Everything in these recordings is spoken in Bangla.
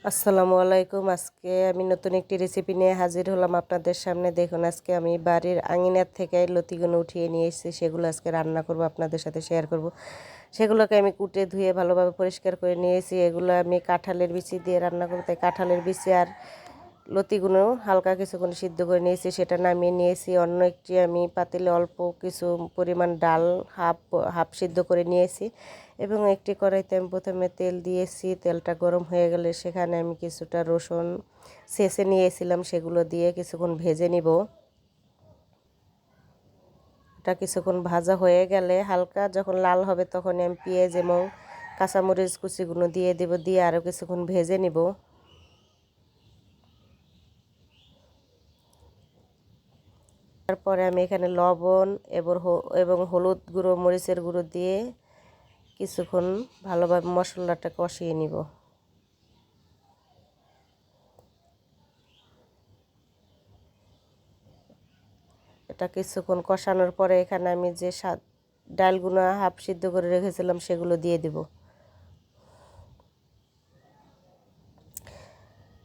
আসসালামু আলাইকুম। আজকে আমি নতুন একটি রেসিপি নিয়ে হাজির হলাম আপনাদের সামনে। দেখুন, আজকে আমি বাড়ির আঙিনার থেকে লতিগুলো উঠিয়ে নিয়ে এসেছি, সেগুলো আজকে রান্না করব, আপনাদের সাথে শেয়ার করব। সেগুলোকে আমি কুটে ধুয়ে ভালোভাবে পরিষ্কার করে নিয়েছি। এগুলো আমি কাঁঠালের বিচি দিয়ে রান্না করব, তাই কাঁঠালের বিচি আর লতিগুলো হালকা কিছুক্ষণ সিদ্ধ করে নিয়েছি, সেটা নামিয়ে নিয়েছি। অন্য একটি আমি পাতিলে অল্প কিছু পরিমাণ ডাল হাফ হাফ সিদ্ধ করে নিয়েছি এবং একটি কড়াইতে আমি প্রথমে তেল দিয়েছি। তেলটা গরম হয়ে গেলে সেখানে আমি কিছুটা রসুন ছেঁচে নিয়েছিলাম, সেগুলো দিয়ে কিছুক্ষণ ভেজে নিব। এটা কিছুক্ষণ ভাজা হয়ে গেলে হালকা যখন লাল হবে তখন আমি পেঁয়াজ এবং কাঁচামরিচ কুচিগুলো দিয়ে দেব, দিয়ে আরও কিছুক্ষণ ভেজে নিব। তারপরে আমি এখানে লবণ এবং হলুদ গুঁড়ো মরিচের গুঁড়ো দিয়ে কিছুক্ষণ ভালোভাবে মশলাটা কষিয়ে নিব। এটা কিছুক্ষণ কষানোর পরে এখানে আমি যে ডালগুলো হাফ সিদ্ধ করে রেখেছিলাম সেগুলো দিয়ে দেব।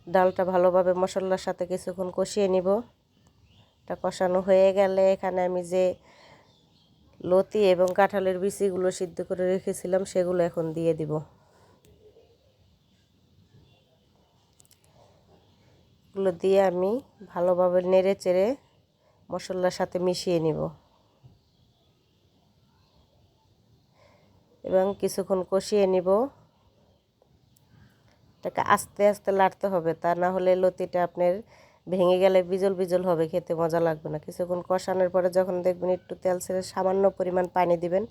ডালটা ভালোভাবে মশলার সাথে কিছুক্ষণ কষিয়ে নিব। এটা কষানো হয়ে গেলে এখানে আমি যে লতি এবং কাঁঠালের বিচিগুলো সিদ্ধ করে রেখেছিলাম সেগুলো এখন দিয়ে দিব। এগুলো দিয়ে আমি ভালোভাবে নেড়ে চেড়ে মশলার সাথে মিশিয়ে নিব এবং কিছুক্ষণ কষিয়ে নিব। এটাকে আস্তে আস্তে লাড়তে হবে, তা না হলে লতিটা আপনার ভেঙে গেলে বিজল বিজল হবে, খেতে মজা লাগবে না। কিছুক্ষণ কষানোর পরে যখন দেখবেন একটু তেল ছেড়ে সামান্য পরিমাণ পানি দিবেন।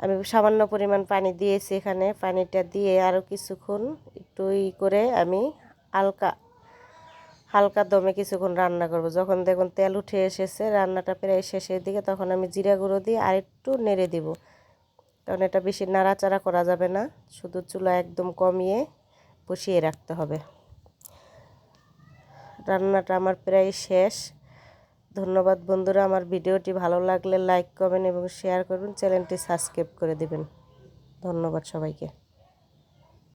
আমি সামান্য পরিমাণ পানি দিয়েছি, এখানে পানিটা দিয়ে আরও কিছুক্ষণ একটু করে আমি হালকা হালকা দমে কিছুক্ষণ রান্না করব। যখন দেখুন তেল উঠে এসেছে, রান্নাটা প্রায় শেষের দিকে, তখন আমি জিরা গুঁড়ো দিয়ে আরেকটু নেড়ে দিব, কারণ এটা বেশি নাড়াচাড়া করা যাবে না, শুধু চুলা একদম কমিয়ে বসিয়ে রাখতে হবে। রান্নাটা আমার প্রায় শেষ। ধন্যবাদ বন্ধুরা। আমার ভিডিওটি ভালো লাগলে লাইক করবেন এবং শেয়ার করবেন, চ্যানেলটি সাবস্ক্রাইব করে দিবেন। ধন্যবাদ সবাইকে।